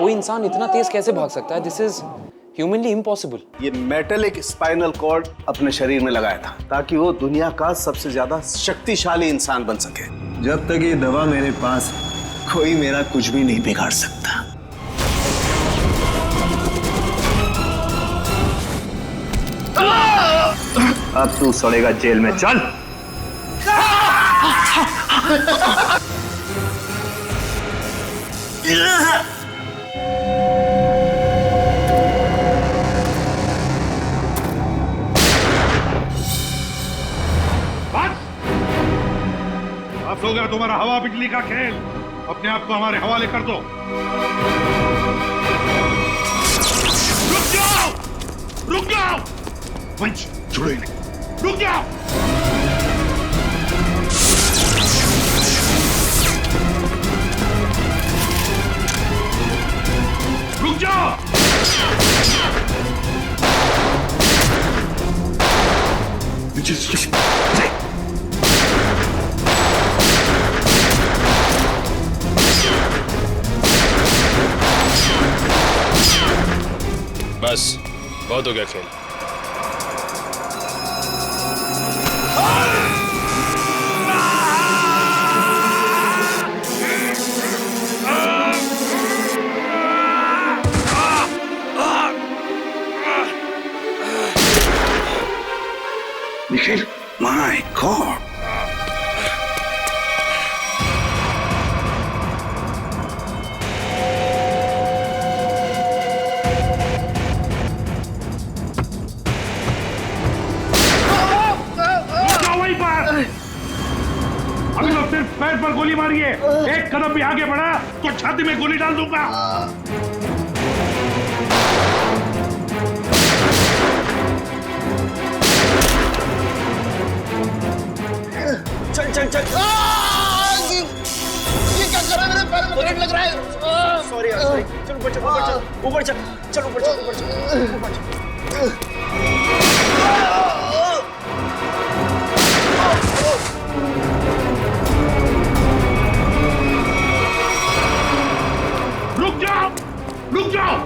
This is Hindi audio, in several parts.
कोई इंसान इतना तेज कैसे भाग सकता है? This is humanly impossible. ये मेटलिक स्पाइनल कॉर्ड अपने शरीर में लगाया था ताकि वो दुनिया का सबसे ज्यादा शक्तिशाली इंसान बन सके। जब तक ये दवा मेरे पास, कोई मेरा कुछ भी नहीं बिगाड़ सकता। अब तू सड़ेगा जेल में, चल। अब हो गया तुम्हारा हवा बिजली का खेल। अपने आप को हमारे हवाले कर दो। रुक जाओ, रुक जाओ। वंश, छोड़ो इन्हें। रुक जाओ। रुक जाओ। बस बहुत हो गया खेल। Nikhil, my God. अभी तो सिर्फ पैर पर गोली मारी है। एक कदम भी आगे बढ़ा तो छाती में गोली डाल दूंगा। चल चल चल। ये क्या कर रहा है? मेरे पैर में करंट लग रहा है। सॉरी यार, सॉरी। चल ऊपर चल, ऊपर चल, ऊपर चल, चल ऊपर चल, ऊपर चल, ऊपर चल। रुक जाओ, रुक जाओ।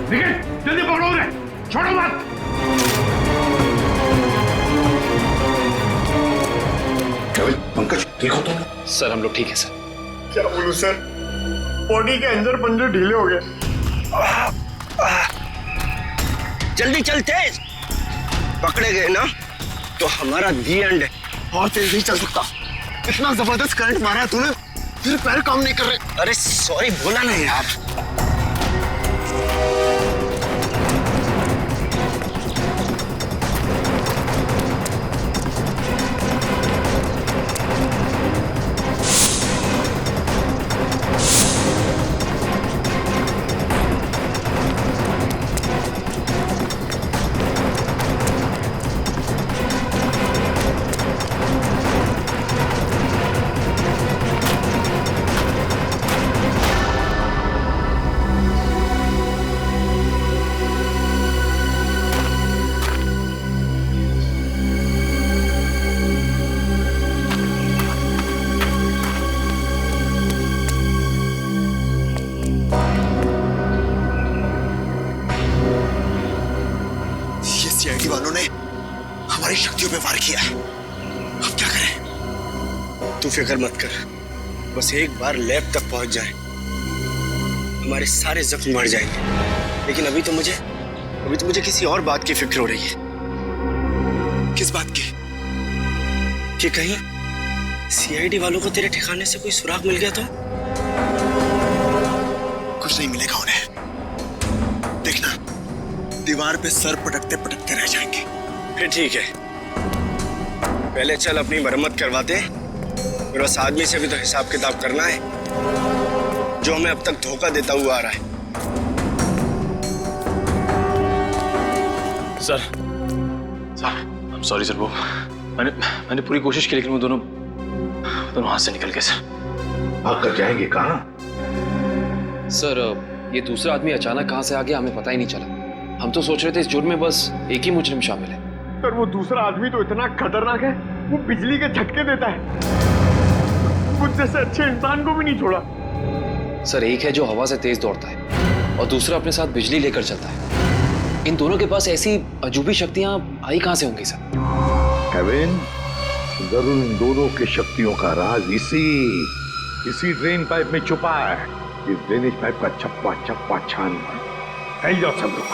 निखिल, जल्दी पकड़ो उन्हें, छोड़ो मत। केवल पंकज, देखो तो। सर हम लोग ठीक है सर। क्या बोलूं सर, बॉडी के अंदर पंजे ढीले हो गए। जल्दी चल, तेज। पकड़े गए ना तो हमारा दी एंड है। और तेज नहीं चल सकता। इतना जबरदस्त करंट मारा है तूने, फिर पैर काम नहीं कर रहे। अरे सॉरी बोला नहीं यार। सीआईडी वालों ने हमारी शक्तियों पे वार किया है। अब क्या करें? तू फिक्र मत कर, बस एक बार लैब तक पहुंच जाए, हमारे सारे जख्म मर जाएंगे। लेकिन अभी तो मुझे किसी और बात की फिक्र हो रही है। किस बात की? कि कहीं सीआईडी वालों को तेरे ठिकाने से कोई सुराग मिल गया तो? कुछ नहीं मिलेगा उन्हें। देखना, दीवार पे सर पटकते पटकते रह जाएंगे। फिर ठीक है, पहले चल अपनी मरम्मत करवाते हैं। मेरे पास आदमी से भी तो हिसाब किताब करना है, जो हमें अब तक धोखा देता हुआ आ रहा है। Sir I am sorry sir, वो मैंने पूरी कोशिश की लेकिन वो दोनों हाथ से निकल गए सर। भाग कर जाएंगे कहाँ? सर ये दूसरा आदमी अचानक कहाँ से आ गया हमें पता ही नहीं चला। हम तो सोच रहे थे इस जुर्म में बस एक ही मुजरिम शामिल है। पर वो दूसरा आदमी तो इतना खतरनाक है, वो बिजली के झटके देता है। मुझसे अच्छे इंसान को भी नहीं छोड़ा। सर एक है जो हवा से तेज दौड़ता है, और दूसरा अपने साथ बिजली लेकर चलता है। इन दोनों के पास ऐसी अजूबी शक्तियां आई कहां से होंगी सर? केविन, जरूर इन दोनों की शक्तियों का राज इसी ड्रेन पाइप में छुपा है। इस ड्रेनेज पाइप का चप्पा चप्पा छान फैल जाओ सब लोग।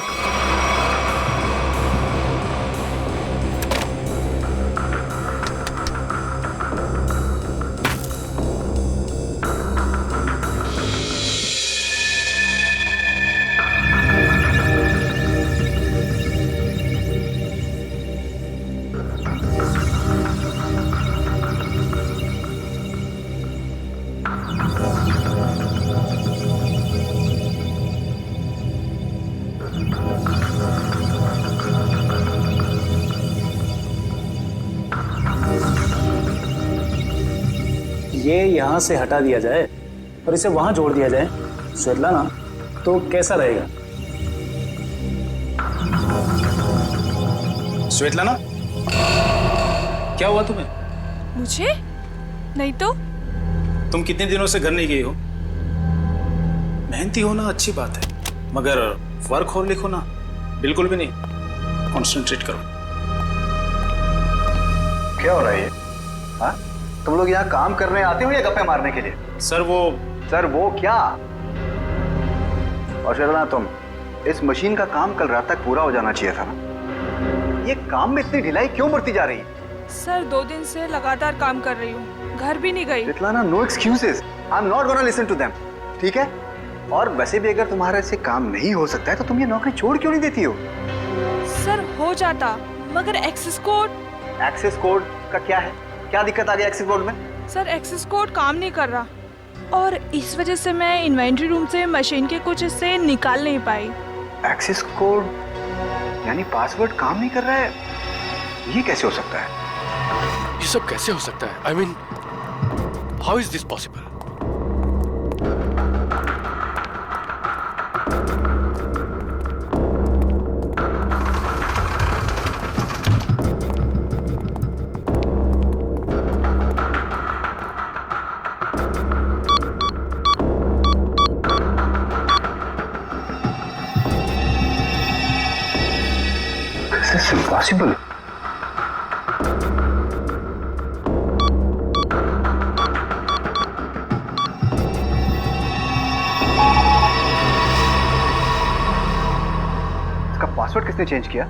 ये यहाँ से हटा दिया जाए और इसे वहां जोड़ दिया जाए स्वेतलाना, तो कैसा रहेगा? स्वेतलाना, क्या हुआ तुम्हें? मुझे? नहीं तो। तुम कितने दिनों से घर नहीं गई हो? मेहनती होना अच्छी बात है, मगर वर्क और लिखो ना बिल्कुल भी नहीं। कॉन्सेंट्रेट करो। क्या हो रहा है ये? हाँ? तुम लोग यहाँ काम करने आते हो या गप्पे मारने के लिए? सर वो क्या? और शर्मा, तुम इस मशीन का काम कल रात तक पूरा हो जाना चाहिए था ना। ये काम में इतनी ढिलाई क्यों बढ़ती जा रही है? सर 2 दिन से लगातार काम कर रही हूँ, घर भी नहीं गई। Svetlana, no excuses. I am not gonna listen to them. ठीक है? और वैसे भी अगर तुम्हारे से काम नहीं हो सकता है तो तुम ये नौकरी छोड़ क्यों नहीं देती हो? सर हो जाता, मगर एक्सेस कोड। एक्सेस कोड का क्या है? क्या दिक्कत आ गई एक्सेस कोड में? सर एक्सेस कोड काम नहीं कर रहा और इस वजह से मैं इन्वेंट्री रूम से मशीन के कुछ हिस्से निकाल नहीं पाई। एक्सेस कोड यानी पासवर्ड काम नहीं कर रहा है? ये कैसे हो सकता है? ये सब कैसे हो सकता है? I mean, how is this possible? This is impossible. इसका पासवर्ड किसने चेंज किया?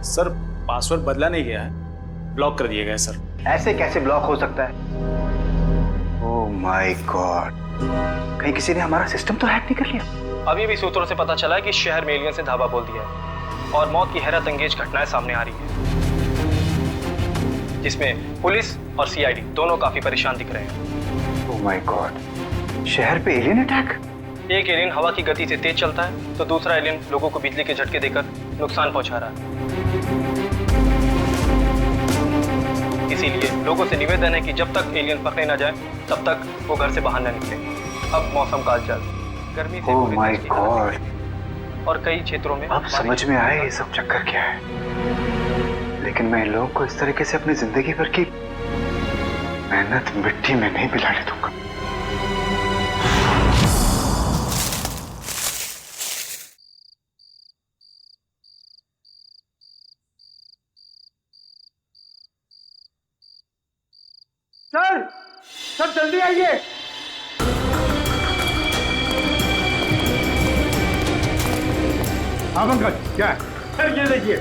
सर पासवर्ड बदला नहीं गया है, ब्लॉक कर दिया गया है सर। ऐसे कैसे ब्लॉक हो सकता है? ओह माय गॉड, कहीं किसी ने हमारा सिस्टम तो हैक नहीं कर लिया? अभी भी सूत्रों से पता चला है कि शहर में एलियन से धावा बोल दिया है और मौत की हैरत अंगेज घटनाएं सामने आ रही है, जिसमें पुलिस और सीआईडी दोनों काफी परेशान दिख रहे हैं। ओह माय गॉड, शहर पे एलियन अटैक? एक एलियन हवा की गति से तेज चलता है तो दूसरा एलियन लोगों को बिजली के झटके देकर नुकसान पहुंचा रहा है। इसीलिए लोगों से निवेदन है कि जब तक एलियन पकड़े न जाए तब तक वो घर से बाहर न निकले। अब मौसम का हालचाल गर्मी से ओह माय गॉड, और कई क्षेत्रों में अब समझ में आया ये सब चक्कर क्या है। लेकिन मैं इन लोगों को इस तरीके से अपनी जिंदगी भर की मेहनत मिट्टी में नहीं मिलाने दूंगा। सर जल्दी आइए। हाँ पंकज, क्या है? सर ये देखिए,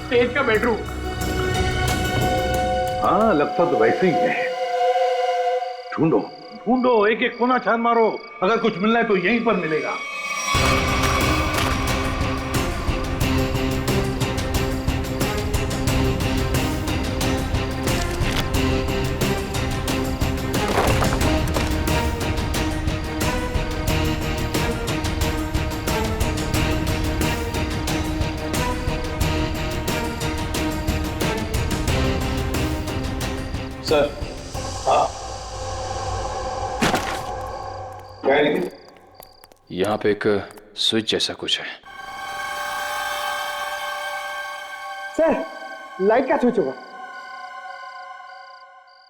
तेज का बेडरूम। हाँ, लगता तो वैसे ही है। ढूंढो ढूंढो, एक एक कोना छान मारो, अगर कुछ मिलना है तो यहीं पर मिलेगा। सर यहाँ पे एक स्विच जैसा कुछ है। सर, लाइट का स्विच होगा।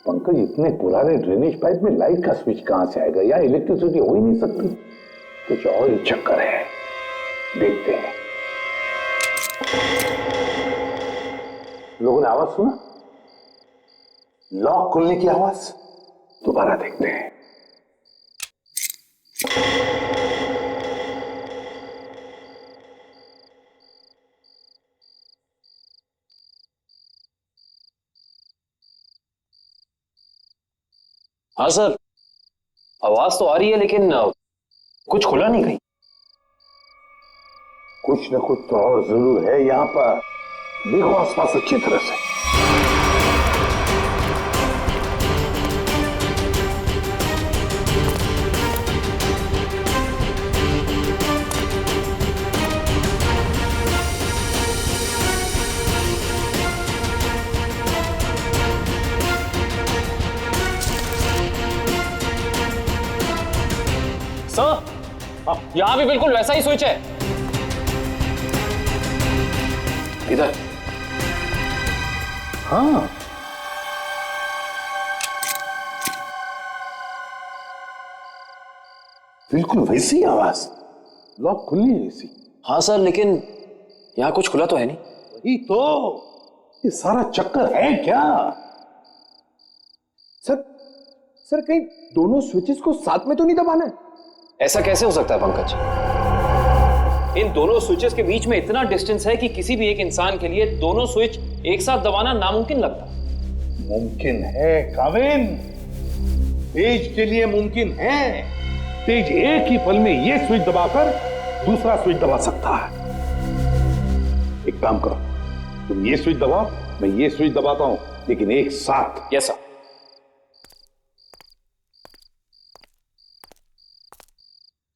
पंकज, इतने पुराने ड्रेनेज पाइप में लाइट का स्विच कहां से आएगा? या इलेक्ट्रिसिटी हो ही नहीं सकती। कुछ और ही चक्कर है। देखते हैं। लोगों ने आवाज सुना? लॉक खुलने की आवाज। दोबारा देखते हैं। हाँ सर, आवाज तो आ रही है लेकिन कुछ खुला नहीं कहीं। कुछ न कुछ तो और जरूर है यहां पर। देखो आसपास अच्छी तरह से। सर, यहाँ भी बिल्कुल वैसा ही स्विच है। इधर। हाँ, बिल्कुल वैसी आवाज। लॉक खुलनी है इसी। हाँ सर, लेकिन यहाँ कुछ खुला तो है नहीं। वही तो, ये सारा चक्कर है क्या? सर कहीं दोनों स्विचेस को साथ में तो नहीं दबाना है? ऐसा कैसे हो सकता है पंकज? इन दोनों स्विचेस के बीच में इतना डिस्टेंस है कि किसी भी एक इंसान के लिए दोनों स्विच एक साथ दबाना नामुमकिन लगता। मुमकिन है काविन, तेज के लिए मुमकिन है। तेज एक ही पल में ये स्विच दबाकर दूसरा स्विच दबा सकता है। एक काम करो, तुम ये स्विच दबाओ, मैं ये स्विच दबाता हूं, लेकिन एक साथ। Yes sir.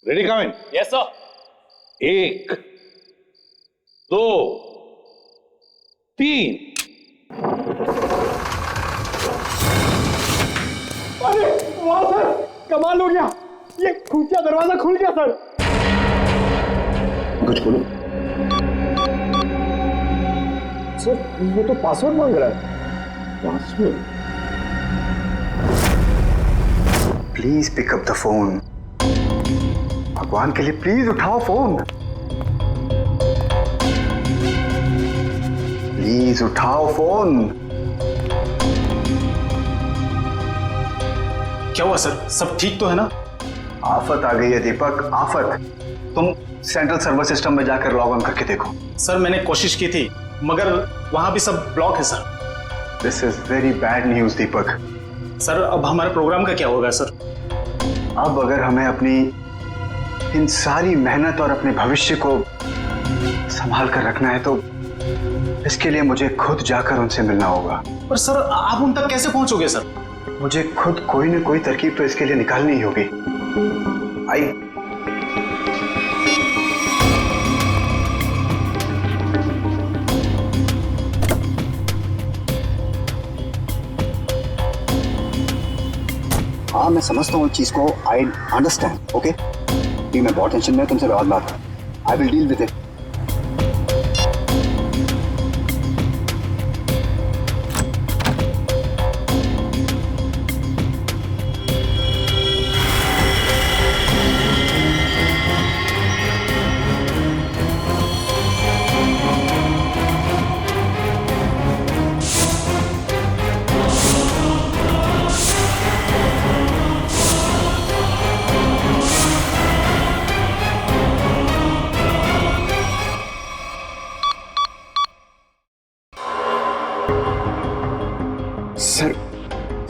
Ready Kavin? Yes sir. 1 2 3। अरे वाह सर, कमाल हो गया। ये खुफिया दरवाजा खुल गया सर। कुछ बोलो। सर ये तो पासवर्ड मांग रहा है। Password? Please pick up the phone. भगवान के लिए प्लीज उठाओ फोन। प्लीज उठाओ फोन। क्या हुआ सर, सब ठीक तो है ना? आफत आ गई है दीपक, आफत। तुम सेंट्रल सर्वर सिस्टम में जाकर लॉग ऑन करके देखो। सर मैंने कोशिश की थी, मगर वहां भी सब ब्लॉक है sir. This is very bad news Deepak. Sir अब हमारे प्रोग्राम का क्या होगा सर? अब अगर हमें अपनी इन सारी मेहनत और अपने भविष्य को संभाल कर रखना है तो इसके लिए मुझे खुद जाकर उनसे मिलना होगा। पर सर आप उन तक कैसे पहुंचोगे सर? मुझे खुद कोई न कोई तरकीब तो इसके लिए निकालनी ही होगी। आई हाँ मैं समझता हूँ चीज को। I understand. ओके, मैं बहुत टेंशन में, तुमसे बाद बात। I will deal with it.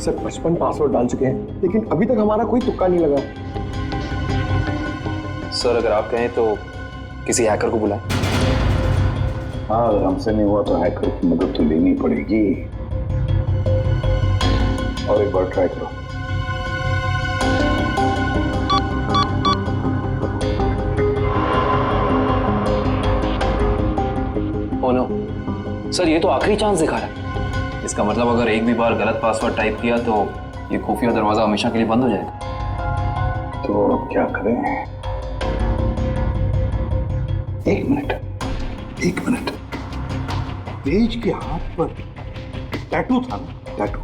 Sir 55 password डाल चुके हैं, लेकिन अभी तक हमारा कोई तुक्का नहीं लगा। सर अगर आप कहें तो किसी हैकर को बुलाएं। हाँ, अगर हमसे नहीं हुआ तो हैकर की मदद तो लेनी पड़ेगी। और एक बार ट्राई करो। ओ नो सर, ये तो आखिरी चांस दिखा रहा है। इसका मतलब अगर एक भी बार गलत पासवर्ड टाइप किया तो ये खुफिया दरवाजा हमेशा के लिए बंद हो जाएगा। तो अब क्या करें? एक मिनट। तेज के हाथ पर टैटू था ना? टैटू।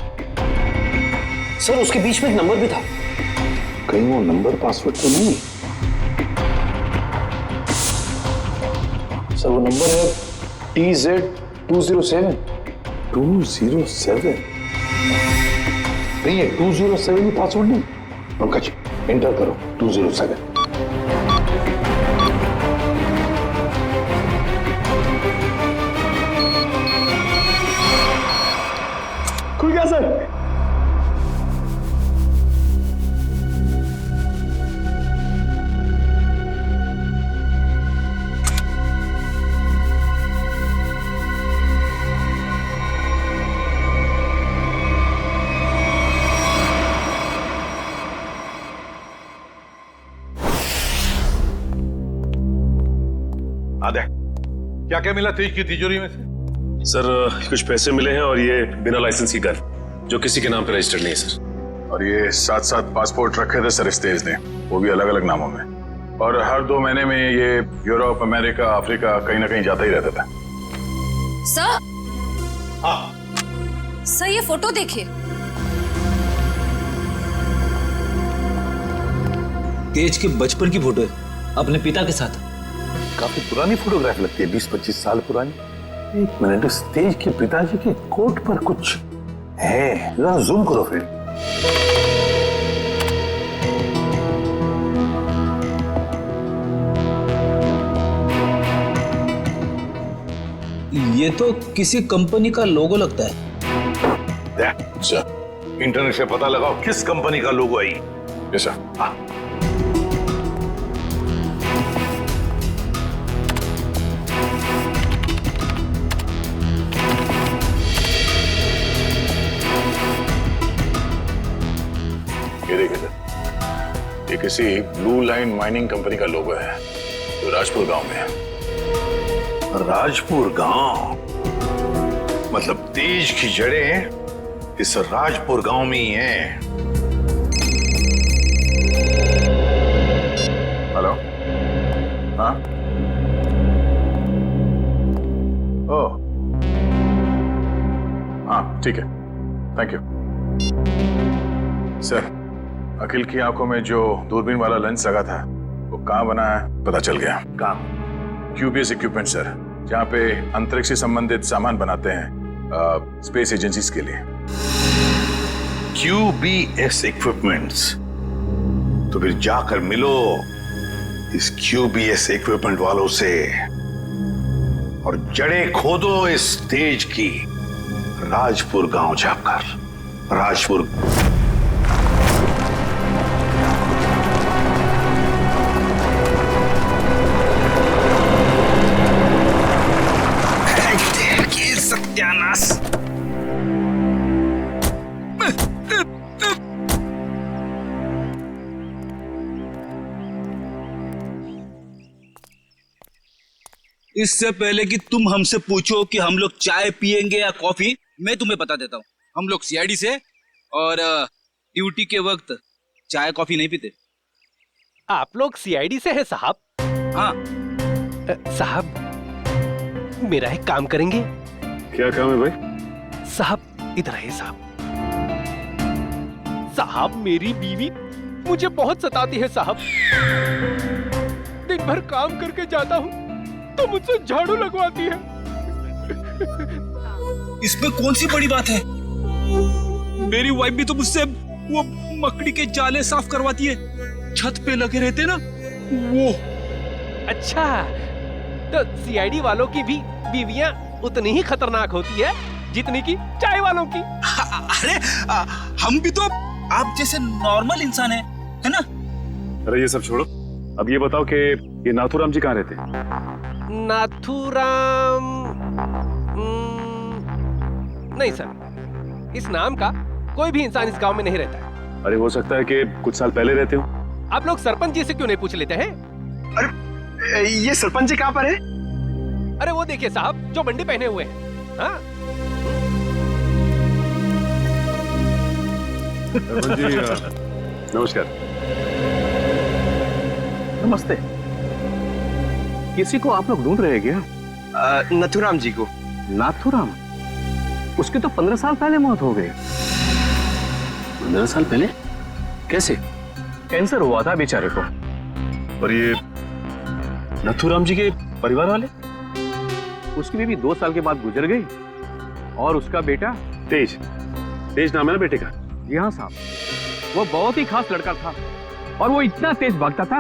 सर उसके बीच में एक नंबर भी था। कहीं वो नंबर पासवर्ड तो नहीं? सर वो नंबर है TZ207। 207 नहीं है, 207 ही पासवर्ड नहीं। पंकज एंटर करो 207। खुल गया सर। आदे क्या क्या मिला तेज की तिजोरी में से? सर कुछ पैसे मिले हैं और ये बिना लाइसेंस की गन जो किसी के नाम पे रजिस्टर्ड नहीं है सर। और ये 7-7 पासपोर्ट रखे थे सर इस तेज ने, वो भी अलग अलग नामों में। और हर 2 महीने में ये यूरोप, अमेरिका, अफ्रीका कहीं ना कहीं जाता ही रहता था। सर, हाँ सर ये फोटो देखिए। तेज के बचपन की फोटो है अपने पिता के साथ। काफी पुरानी फोटोग्राफ लगती है, 20-25 साल पुरानी। एक मिनट, इस तेज के पिताजी के कोट पर कुछ है, जरा जूम करो फिर। ये तो किसी कंपनी का लोगो लगता है। अच्छा, इंटरनेट से पता लगाओ किस कंपनी का लोगो है ये। ऐसा? हाँ। ये देखिए, ये किसी ब्लू लाइन माइनिंग कंपनी का लोगो है जो राजपुर गांव में है। राजपुर गांव मतलब तेज की जड़ें इस राजपुर गांव में ही हैं। हेलो, हाँ, ओ, हाँ ठीक है, थैंक यू सर। अखिल की आंखों में जो दूरबीन वाला लेंस लगा था वो कहाँ बना है पता चल गया। कहाँ? QBS इक्विपमेंट सर, जहाँ पे अंतरिक्ष से संबंधित सामान बनाते हैं स्पेस एजेंसीज के लिए। QBS equipments? तो फिर जाकर मिलो इस QBS इक्विपमेंट वालों से और जड़ें खोदो इस तेज की राजपुर गांव जाकर। राजपुर सत्यानाश। इससे पहले कि तुम हमसे पूछो कि हम लोग चाय पियेंगे या कॉफी, मैं तुम्हें बता देता हूँ, हम लोग CID से और ड्यूटी के वक्त चाय कॉफी नहीं पीते। आप लोग CID से हैं साहब? हाँ। साहब मेरा एक काम करेंगे? क्या काम है भाई? साहब इधर आइए साहब। साहब मेरी बीवी मुझे बहुत सताती है साहब। दिन भर काम करके जाता हूँ तो मुझसे झाड़ू लगवाती है। इसमें कौन सी बड़ी बात है? मेरी वाइफ भी तो मुझसे वो मकड़ी के जाले साफ करवाती है, छत पे लगे रहते ना वो। अच्छा, तो CID वालों की भी बीवियां उतनी ही खतरनाक होती है जितनी की चाय वालों की। अरे हम भी तो आप जैसे नॉर्मल इंसान है ना? अरे ये सब छोड़ो, अब ये बताओ कि ये नाथूराम जी कहाँ रहते हैं? नाथूराम नहीं सर, इस नाम का कोई भी इंसान इस गांव में नहीं रहता है। अरे हो सकता है कि कुछ साल पहले रहते हो। आप लोग सरपंच जी से क्यों नहीं पूछ लेते हैं? अरे ये सरपंच जी कहाँ पर है? अरे वो देखिए साहब जो बंडी पहने हुए हैं। हाँ? जी नमस्कार। नमस्ते। किसी को आप लोग ढूंढ रहे हैं क्या? नथुराम जी को। नाथूराम? उसकी तो 15 साल पहले मौत हो गई। 15 साल पहले? कैसे? कैंसर हुआ था बेचारे को। और ये नथूराम जी के परिवार वाले? उसकी बीवी 2 साल के बाद गुजर गई और उसका बेटा तेज नाम है ना बेटे का? जी हाँ साहब, वो बहुत ही खास लड़का था और वो इतना तेज भागता था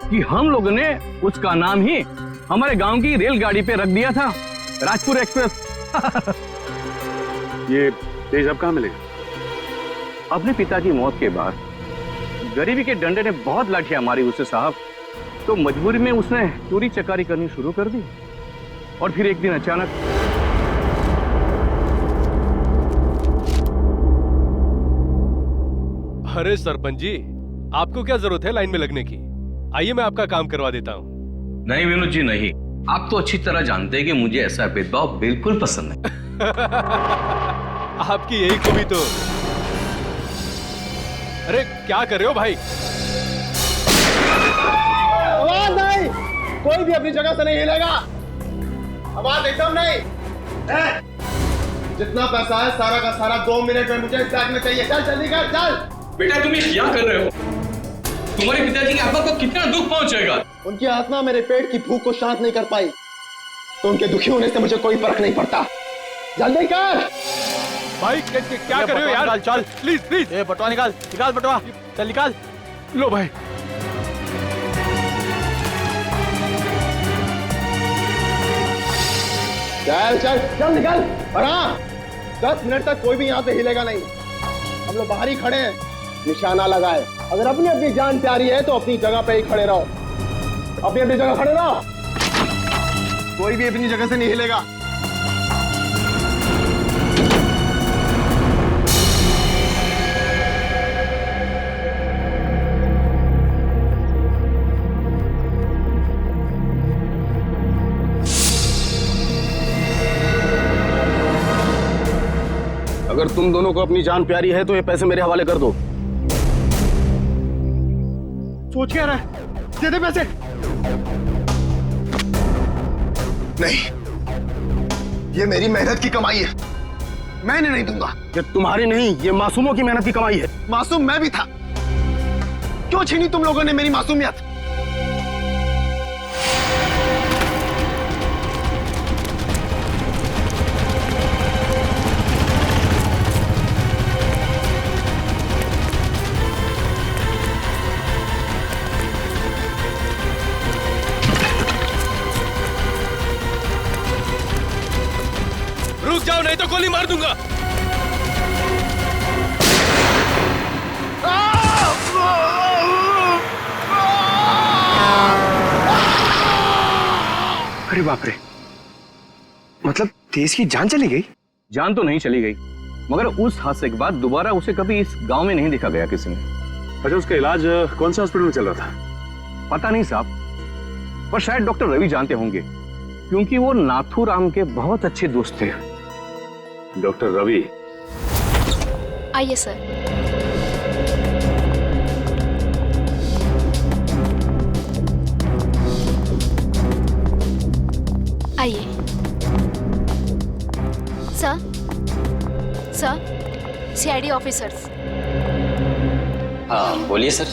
कि हम लोगों ने उसका नाम ही हमारे गांव की रेलगाड़ी पे रख दिया था, राजपुर एक्सप्रेस। ये तेज अब कहाँ मिलेगा? अपने पिता की मौत के बाद गरीबी के डंडे ने बहुत लाठियां मारी उसे साहब, तो मजबूरी में उसने चोरी चकारी करनी शुरू कर दी और फिर एक दिन अचानक अरे सरपंच जी, आपको क्या जरूरत है लाइन में लगने की? आइए मैं आपका काम करवा देता हूँ। नहीं विनोद जी नहीं, आप तो अच्छी तरह जानते हैं कि मुझे ऐसा भेदभाव बिल्कुल पसंद नहीं। आपकी यही खूबी तो। अरे क्या कर रहे हो भाई? आवाज नहीं, कोई भी अपनी जगह से नहीं हिलेगा। आवाज एकदम नहीं। जितना पैसा है सारा का सारा 2 मिनट में मुझे इस बैग में चाहिए। चल जल्दी कर, चल। बेटा तुम ये क्या कर रहे हो? तुम्हारे पिताजी की आत्मा को कितना दुख पहुंचेगा? उनकी आत्मा मेरे पेट की भूख को शांत नहीं कर पाई, तो उनके दुखी होने से मुझे कोई फर्क नहीं पड़ता। जल्दी कर भाई। क्या कर रहे हो यार? चल प्लीज प्लीज। ये बटुआ निकाल बटुआ, चल निकाल। लो भाई। चल निकाल। और हाँ, 10 मिनट तक कोई भी यहाँ से हिलेगा नहीं। हम लोग बाहर ही खड़े हैं, निशाना लगाए। अगर अपनी अपनी जान प्यारी है तो अपनी जगह पे ही खड़े रहो, अपनी अपनी जगह खड़े रहो। कोई भी अपनी जगह से नहीं हिलेगा। अगर तुम दोनों को अपनी जान प्यारी है तो ये पैसे मेरे हवाले कर दो। सोच क्या रहा है? दे दे पैसे। नहीं, ये मेरी मेहनत की कमाई है, मैंने नहीं दूंगा। ये तुम्हारी नहीं, ये मासूमों की मेहनत की कमाई है। मासूम मैं भी था, क्यों छीनी तुम लोगों ने मेरी मासूमियत? रुक जाओ नहीं तो गोली मार दूंगा। अरे बाप रे, मतलब तेज की जान चली गई? जान तो नहीं चली गई, मगर उस हादसे के बाद दोबारा उसे कभी इस गांव में नहीं देखा गया किसी ने। अच्छा, उसका इलाज कौन से हॉस्पिटल में चल रहा था? पता नहीं साहब, पर शायद डॉक्टर रवि जानते होंगे, क्योंकि वो नाथूराम के बहुत अच्छे दोस्त थे। डॉक्टर रवि? आइए सर। आइए सर, सीआईडी ऑफिसर्स। हाँ बोलिए सर।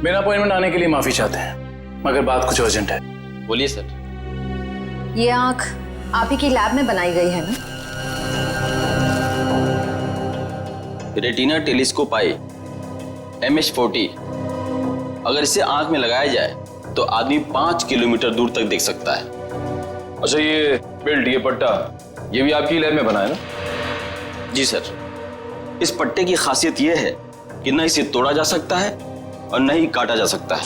मेरा अपॉइंटमेंट आने के लिए माफी चाहते हैं, मगर बात कुछ अर्जेंट है। बोलिए सर। ये आंख आप ही की लैब में बनाई गई है ना? रेटिना टेलीस्कोप आई MS40, अगर इसे आंख में लगाया जाए तो आदमी 5 किलोमीटर दूर तक देख सकता है। अच्छा, ये बेल्ट, ये पट्टा, ये भी आपकी लैब में बना है ना? जी सर। इस पट्टे की खासियत यह है कि न इसे तोड़ा जा सकता है और न ही काटा जा सकता है।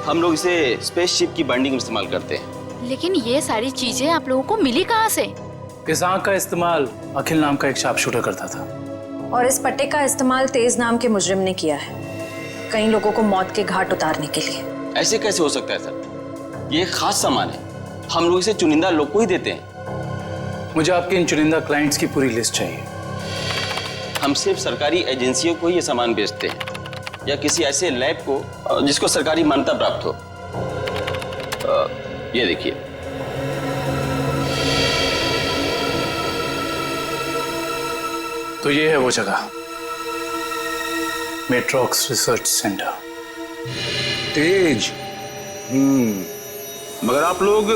हम लोग इसे स्पेसशिप की बाइंडिंग में इस्तेमाल करते हैं। लेकिन ये सारी चीजें आप लोगों को मिली कहाँ से? इस आंख का इस्तेमाल अखिल नाम का एक शार्प शूटर करता था, और इस पट्टे का इस्तेमाल तेज नाम के मुजरिम ने किया है, कई लोगों को मौत के घाट उतारने के लिए। ऐसे कैसे हो सकता है सर? ये खास सामान है, हम लोग इसे चुनिंदा लोग को ही देते हैं। मुझे आपके इन चुनिंदा क्लाइंट्स की पूरी लिस्ट चाहिए। हम सिर्फ सरकारी एजेंसियों को ही ये सामान बेचते हैं, या किसी ऐसे लैब को जिसको सरकारी मान्यता प्राप्त हो। ये देखिए, तो ये है वो जगह, मेट्रॉक्स रिसर्च सेंटर। तेज। मगर आप लोग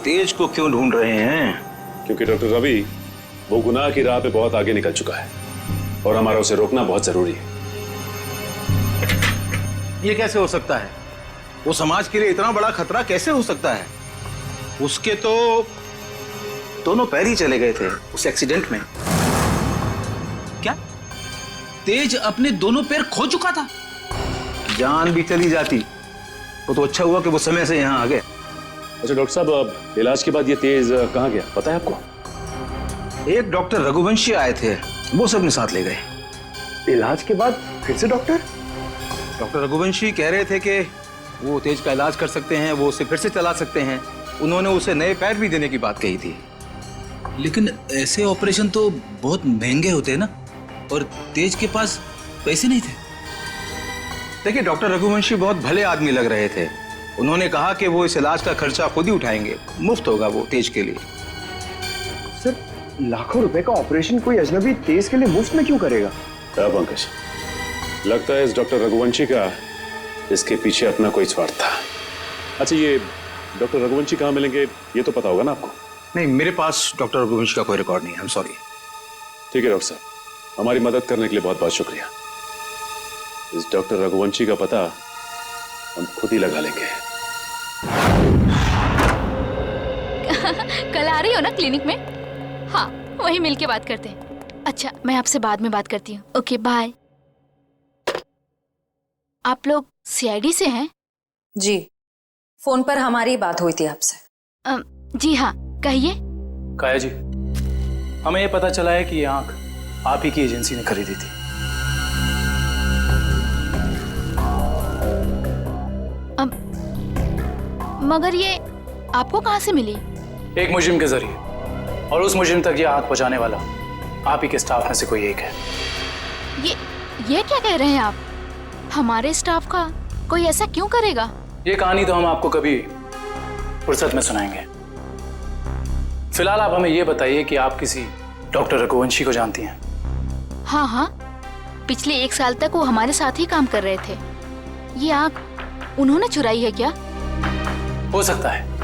तेज को क्यों ढूंढ रहे हैं? क्योंकि डॉक्टर रवि वो गुनाह की राह पे बहुत आगे निकल चुका है और हमारा उसे रोकना बहुत जरूरी है। ये कैसे हो सकता है? वो समाज के लिए इतना बड़ा खतरा कैसे हो सकता है? उसके तो दोनों पैर ही चले गए थे उस एक्सीडेंट में। क्या तेज अपने दोनों पैर खो चुका था? जान भी चली जाती वो तो अच्छा हुआ कि वो समय से यहाँ आ गए। अच्छा डॉक्टर साहब, अब इलाज के बाद ये तेज कहाँ गया पता है आपको? एक डॉक्टर रघुवंशी आए थे, वो सबने साथ ले गए। इलाज के बाद फिर से डॉक्टर रघुवंशी कह रहे थे कि वो तेज का इलाज कर सकते हैं, वो उसे फिर से चला सकते हैं। उन्होंने उसे नए पैर भी देने की बात कही थी। लेकिन ऐसे ऑपरेशन तो बहुत महंगे होते हैं ना, और तेज के पास पैसे नहीं थे। देखिए डॉक्टर रघुवंशी बहुत भले आदमी लग रहे थे। उन्होंने कहा कि वो इस इलाज का खर्चा खुद ही उठाएंगे, मुफ्त होगा वो तेज के लिए। सर, लाखों रुपए का ऑपरेशन कोई अजनबी तेज के लिए मुफ्त में क्यों करेगा? क्या पंकज, लगता है इस डॉक्टर रघुवंशी का इसके पीछे अपना कोई स्वार्थ था। अच्छा ये डॉक्टर रघुवंशी कहाँ मिलेंगे ये तो पता होगा ना आपको? नहीं, मेरे पास डॉक्टर रघुवंशी का कोई रिकॉर्ड नहीं है। I am sorry. ठीक है डॉक्टर साहब, हमारी मदद करने के लिए बहुत बहुत शुक्रिया। इस डॉक्टर रघुवंशी का पता हम खुद ही लगा लेंगे। कल आ रही हो ना क्लिनिक में? हाँ, वहीं मिलके बात करते हैं। अच्छा, मैं आपसे बाद में बात करती हूँ। Okay bye. आप लोग सीआईडी से हैं? जी, फोन पर हमारी बात हुई थी आपसे। जी हाँ, कहिए। काया जी, हमें ये पता चला है कि ये आंख आप ही की एजेंसी ने खरीदी थी। मगर ये आपको कहाँ से मिली? एक मुजिम के जरिए, और उस मुजिम तक ये आंख पहुंचाने वाला आप ही के स्टाफ में से कोई एक है। ये क्या कह रहे हैं आप? हमारे स्टाफ का कोई ऐसा क्यों करेगा? ये कहानी तो हम आपको कभी फुर्सत में सुनाएंगे। फिलहाल आप हमें ये बताइए कि आप किसी डॉक्टर रघुवंशी को जानती हैं? हाँ हाँ, पिछले 1 साल तक वो हमारे साथ ही काम कर रहे थे। ये आंख उन्होंने चुराई है क्या? हो सकता है।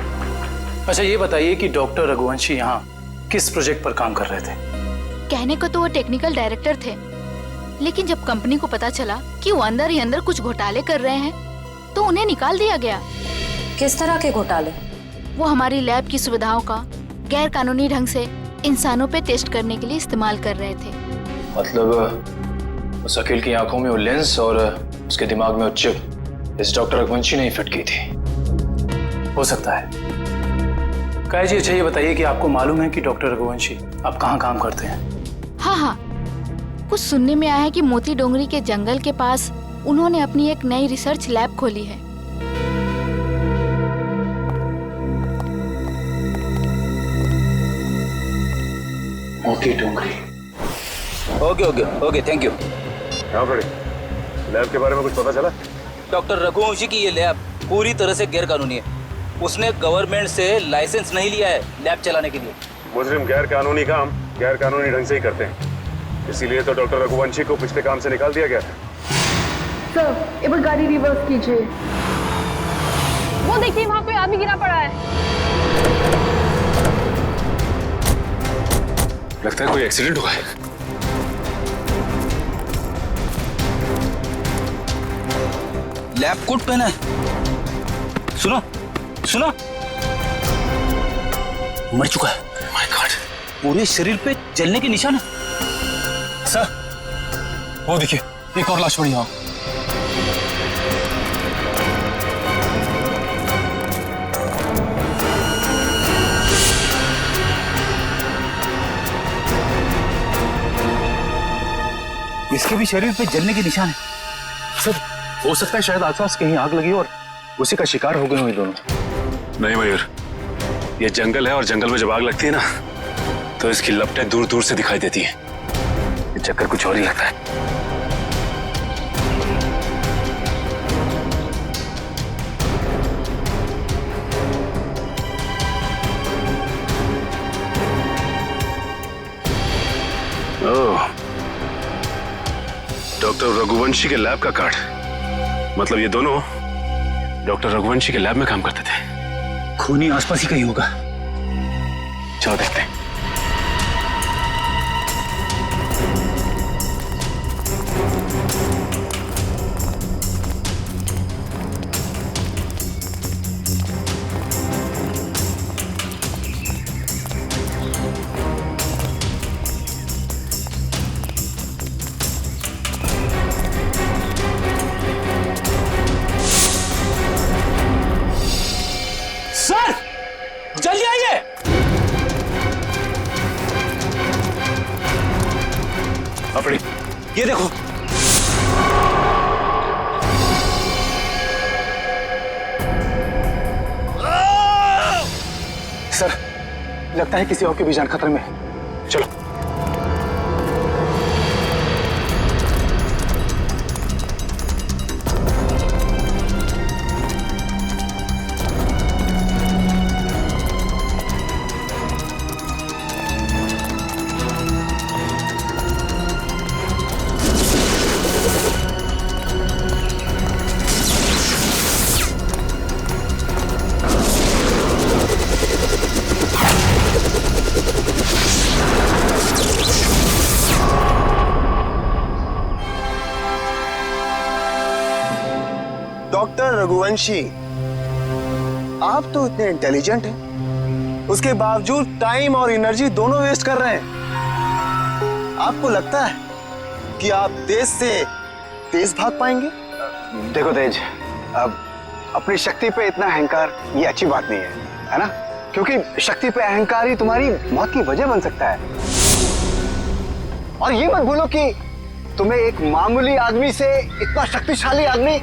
अच्छा ये बताइए कि डॉक्टर रघुवंशी यहाँ किस प्रोजेक्ट पर काम कर रहे थे? कहने को तो वो टेक्निकल डायरेक्टर थे, लेकिन जब कंपनी को पता चला कि वो अंदर ही अंदर कुछ घोटाले कर रहे हैं तो उन्हें निकाल दिया गया। किस तरह के घोटाले? वो हमारी लैब की सुविधाओं का गैर कानूनी ढंग से इंसानों पे टेस्ट करने के लिए इस्तेमाल कर रहे थे। मतलब उस अकील की आंखों में वो लेंस और उसके दिमाग में वो चिप इस डॉक्टर रघुवंशी ने ही फिट की थी। हो सकता है। काया जी, अच्छा ये बताइए कि आपको मालूम है कि डॉक्टर रघुवंशी आप कहाँ काम करते हैं? हाँ हाँ, कुछ सुनने में आया है कि मोती डोंगरी के जंगल के पास उन्होंने अपनी एक नई रिसर्च लैब खोली है। Moti Dongri. Okay okay okay, thank you. हाँ बड़े, लैब के बारे में कुछ पता चला? डॉक्टर रघुवंशी की ये लैब पूरी तरह से गैर कानूनी है। उसने गवर्नमेंट से लाइसेंस नहीं लिया है लैब चलाने के लिए। मुजरिम गैर कानूनी काम गैर कानूनी ढंग से ही करते हैं, इसीलिए तो डॉक्टर रघुवंशी को पिछले काम से निकाल दिया गया था। सर, एक बार गाड़ी रिवर्स कीजिए। वो देखिए, वहाँ कोई आदमी गिरा पड़ा है। लगता है कोई एक्सीडेंट हुआ है। लैब कोट पहना है। सुनो सुनो, मर चुका है। माय गॉड, पूरे शरीर पे जलने के निशान है। सर, वो देखिए, एक और लाश पड़ी है। इसके भी शरीर पे जलने के निशान है। सर, हो सकता है शायद आसपास कहीं आग लगी और उसी का शिकार हो गए हो ये दोनों। नहीं मयूर, ये जंगल है और जंगल में जब आग लगती है ना तो इसकी लपटें दूर दूर से दिखाई देती हैं। ये चक्कर कुछ और ही लगता है। ओह, डॉक्टर रघुवंशी के लैब का कार्ड। मतलब ये दोनों डॉक्टर रघुवंशी के लैब में काम करते थे। खूनी आसपास ही कहीं होगा। चलो देखते हैं। सर जल्दी आइए। अपनी ये देखो। सर लगता है किसी और की भी जान खतरे में है। चलो। डॉक्टर रघुवंशी, आप तो इतने इंटेलिजेंट हैं, उसके बावजूद टाइम और एनर्जी दोनों वेस्ट कर रहे हैं। आपको लगता है कि आप तेज से तेज भाग पाएंगे? देखो तेज, अब अपनी शक्ति पे इतना अहंकार ये अच्छी बात नहीं है ना? क्योंकि शक्ति पे अहंकार ही तुम्हारी मौत की वजह बन सकता है। और ये मत भूलो कि तुम्हें एक मामूली आदमी से इतना शक्तिशाली आदमी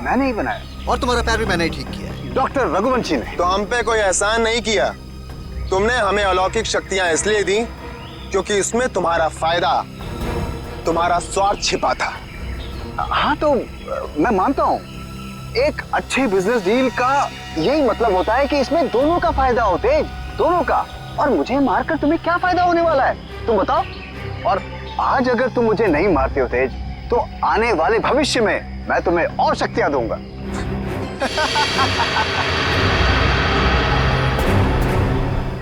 मैंने ही बनाया, और तुम्हारा पैर भी मैंने ही ठीक किया। डॉक्टर रघुवंशी ने। तो हम पे कोई एहसान नहीं किया। तुमने हमें अलौकिक शक्तियां इसलिए दी क्योंकि इसमें तुम्हारा फायदा, तुम्हारा स्वार्थ छिपा था। हाँ तो मैं मानता हूँ, एक अच्छे बिजनेस डील का यही मतलब होता है कि इसमें दोनों का फायदा हो तेज, दोनों का। और मुझे मारकर तुम्हें क्या फायदा होने वाला है तुम बताओ? और आज अगर तुम मुझे नहीं मारते हो तेज, तो आने वाले भविष्य में मैं तुम्हें और शक्तियां दूंगा।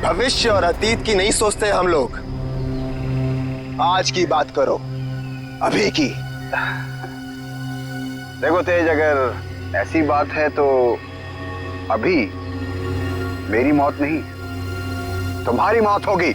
भविष्य और अतीत की नहीं सोचते हम लोग, आज की बात करो, अभी की। देखो तेज, अगर ऐसी बात है तो अभी मेरी मौत नहीं, तुम्हारी मौत होगी।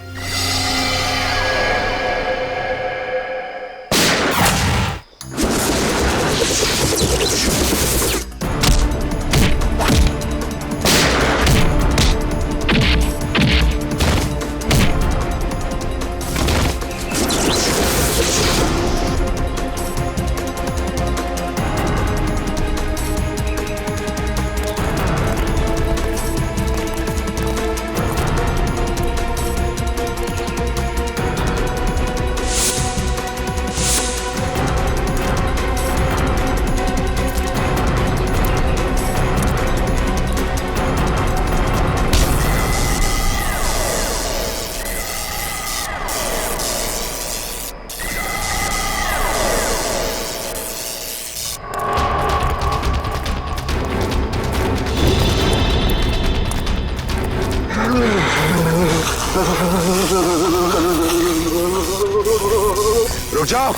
रुक जाओ।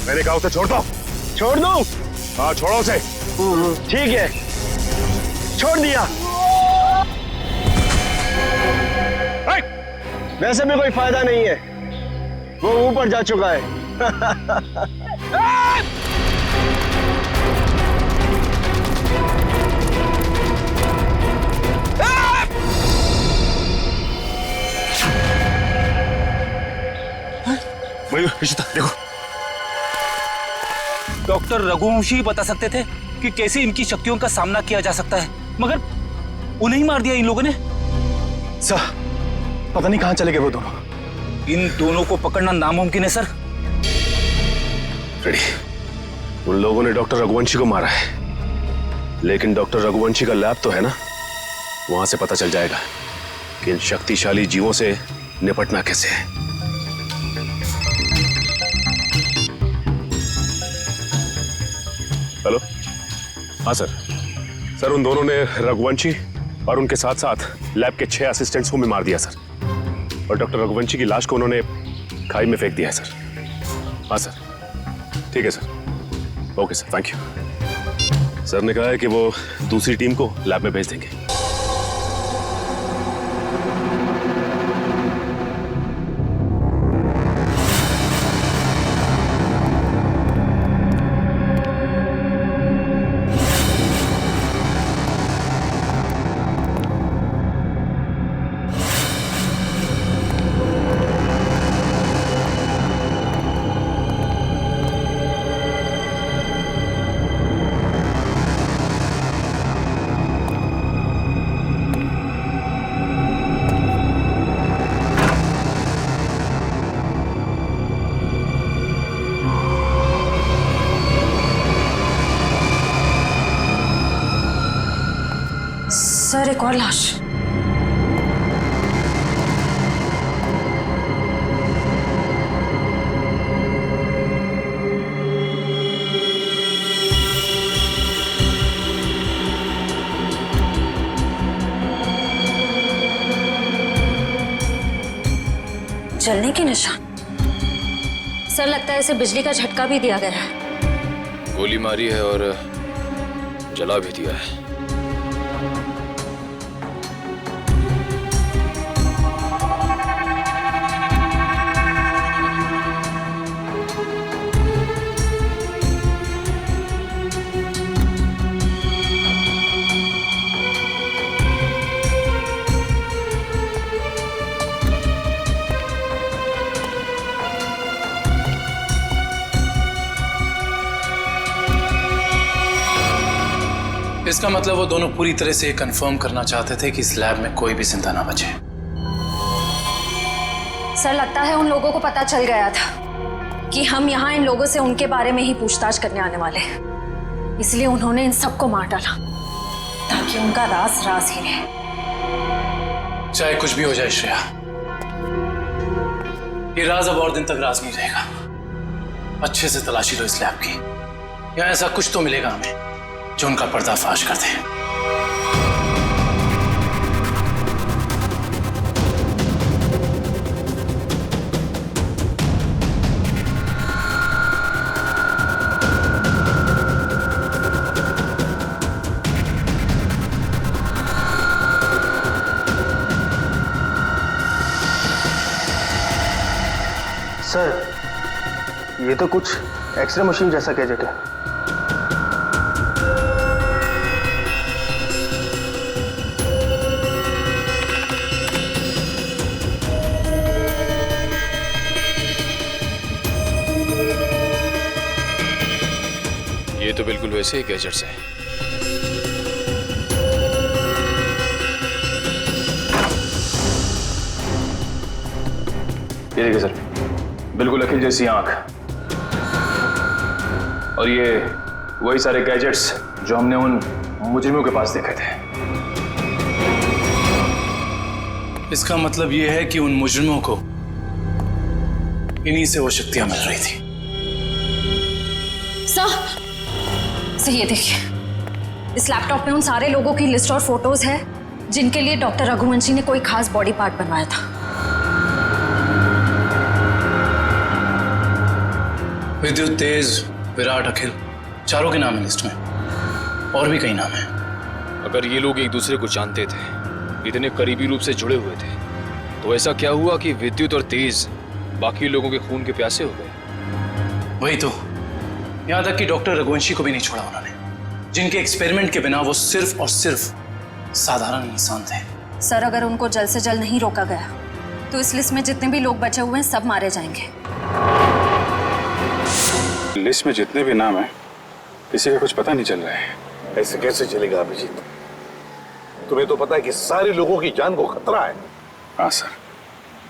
मैंने कहा उसे छोड़ दो। छोड़ दो? हाँ छोड़ो उसे। ठीक है, छोड़ दिया। वैसे भी कोई फायदा नहीं है, वो ऊपर जा चुका है। देखो, डॉक्टर रघुवंशी बता सकते थे कि कैसे इनकी शक्तियों का सामना किया जा सकता है, मगर उन्हें ही मार दिया इन लोगों ने। सर पता नहीं कहां चले गए वो दोनों। इन दोनों को पकड़ना नामुमकिन है सर। रेडी, उन लोगों ने डॉक्टर रघुवंशी को मारा है, लेकिन डॉक्टर रघुवंशी का लैब तो है ना, वहां से पता चल जाएगा कि इन शक्तिशाली जीवों से निपटना कैसे है। हेलो, हाँ सर। सर उन दोनों ने रघुवंशी और उनके साथ साथ लैब के 6 असिस्टेंट्स को भी मार दिया सर, और डॉक्टर रघुवंशी की लाश को उन्होंने खाई में फेंक दिया है सर। हाँ सर, ठीक है sir. Okay sir, thank you. Sir ने कहा है कि वो दूसरी टीम को लैब में भेज देंगे। सर एक और लाश। जलने के निशान। सर लगता है इसे बिजली का झटका भी दिया गया है। गोली मारी है और जला भी दिया है। इसका मतलब वो दोनों पूरी तरह से कंफर्म करना चाहते थे कि इस लैब में कोई भी जिंदा ना बचे। सर लगता है उन लोगों को पता चल गया था कि हम यहाँ इन लोगों से उनके बारे में ही पूछताछ करने आने वाले हैं, इसलिए उन्होंने इन सबको मार डाला ताकि उनका राज राज ही रहे। चाहे कुछ भी हो जाए श्रेया, ये राज अब और दिन तक राज नहीं रहेगा। अच्छे से तलाशी लो इस लैब की, या ऐसा कुछ तो मिलेगा हमें जो उनका पर्दाफाश कर दे। सर ये तो कुछ एक्सरे मशीन जैसा गैजेट है। ये तो बिल्कुल वैसे ही गैजेट्स हैं। ये देखिए सर, बिल्कुल अखिल जैसी आंख, और ये वही सारे गैजेट्स जो हमने उन मुजरिमों के पास देखे थे। इसका मतलब ये है कि उन मुजरिमों को इन्हीं से वो शक्तियां मिल रही थी। सर ये देखिए, इस लैपटॉप में उन सारे लोगों की लिस्ट और फोटोज है जिनके लिए डॉक्टर रघुवंशी ने कोई खास बॉडी पार्ट बनवाया था। विद्युत, तेज, विराट, अखिल, चारों के नाम है लिस्ट में, और भी कई नाम हैं। अगर ये लोग एक दूसरे को जानते थे, इतने करीबी रूप से जुड़े हुए थे, तो ऐसा क्या हुआ कि विद्युत और तेज बाकी लोगों के खून के प्यासे हो गए? वही तो, यहां तक कि डॉक्टर रघुवंशी को भी नहीं छोड़ा उन्होंने, जिनके एक्सपेरिमेंट के बिना वो सिर्फ और सिर्फ साधारण इंसान थे। सर अगर उनको जल्द से जल्द नहीं रोका गया तो इस लिस्ट में जितने भी लोग बचे हुए हैं सब मारे जाएंगे। लिस्ट में जितने भी नाम हैं, किसी का कुछ पता नहीं चल रहा है। ऐसे कैसे चलेगा अभिजीत? तुम्हें तो पता है कि सारे लोगों की जान को खतरा है। हाँ सर,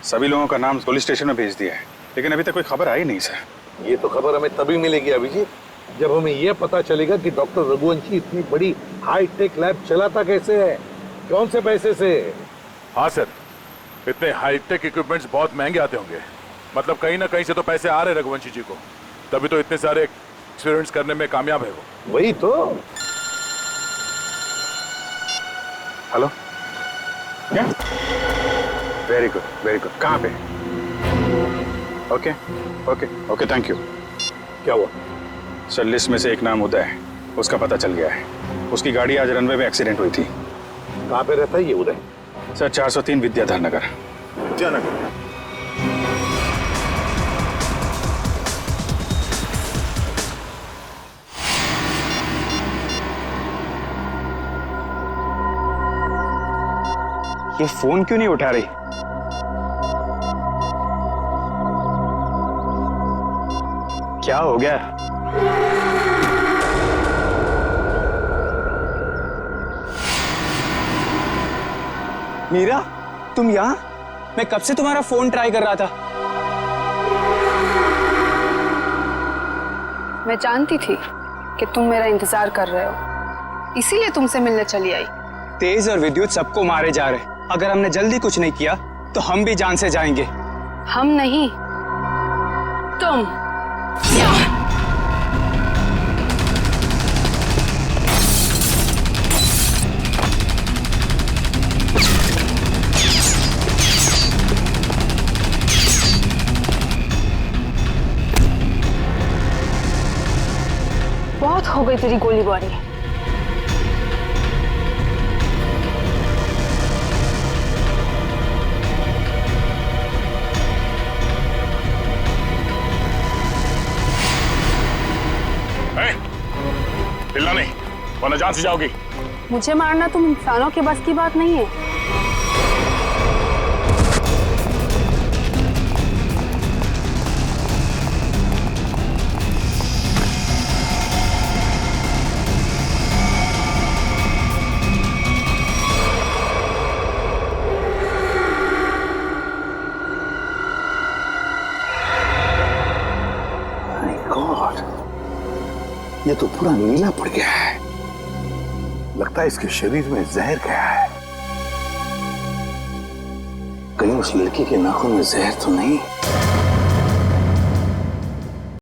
सभी लोगों का नाम पुलिस स्टेशन में भेज दिया है, लेकिन अभी तक कोई खबर आई नहीं सर। ये तो खबर हमें तभी मिलेगी अभिजीत जब हमें यह पता चलेगा कि डॉक्टर रघुवंशी इतनी बड़ी हाईटेक लैब चलाता कैसे है, कौन से पैसे से। हाँ सर, इतने हाईटेक इक्विपमेंट्स बहुत महंगे आते होंगे, मतलब कहीं ना कहीं से तो पैसे आ रहे रघुवंशी जी को, तभी तो इतने सारे एक्सपेरिमेंट्स करने में कामयाब है वो। वही तो, हेलो, क्या? Very good, very good. कहाँ पे? Okay okay okay, thank you. क्या हुआ? सर, लिस्ट में से एक नाम उदय है, उसका पता चल गया है। उसकी गाड़ी आज रनवे में एक्सीडेंट हुई थी। कहाँ पे रहता है ये उदय? सर, 403 विद्याधर नगर। विद्यानगर। ये फोन क्यों नहीं उठा रही? क्या हो गया? मीरा, तुम यहां? मैं कब से तुम्हारा फोन ट्राई कर रहा था। मैं जानती थी कि तुम मेरा इंतजार कर रहे हो, इसीलिए तुमसे मिलने चली आई। तेज और विद्युत सबको मारे जा रहे। अगर हमने जल्दी कुछ नहीं किया तो हम भी जान से जाएंगे। हम नहीं, तुम। बहुत हो गई तेरी गोलीबारी। चिल्ला नहीं, वरना जान से जाओगी। मुझे मारना तुम इंसानों के बस की बात नहीं है। ये तो पूरा नीला पड़ गया है। लगता है इसके शरीर में जहर गया है। कहीं उस लड़की के नाखून में जहर तो नहीं?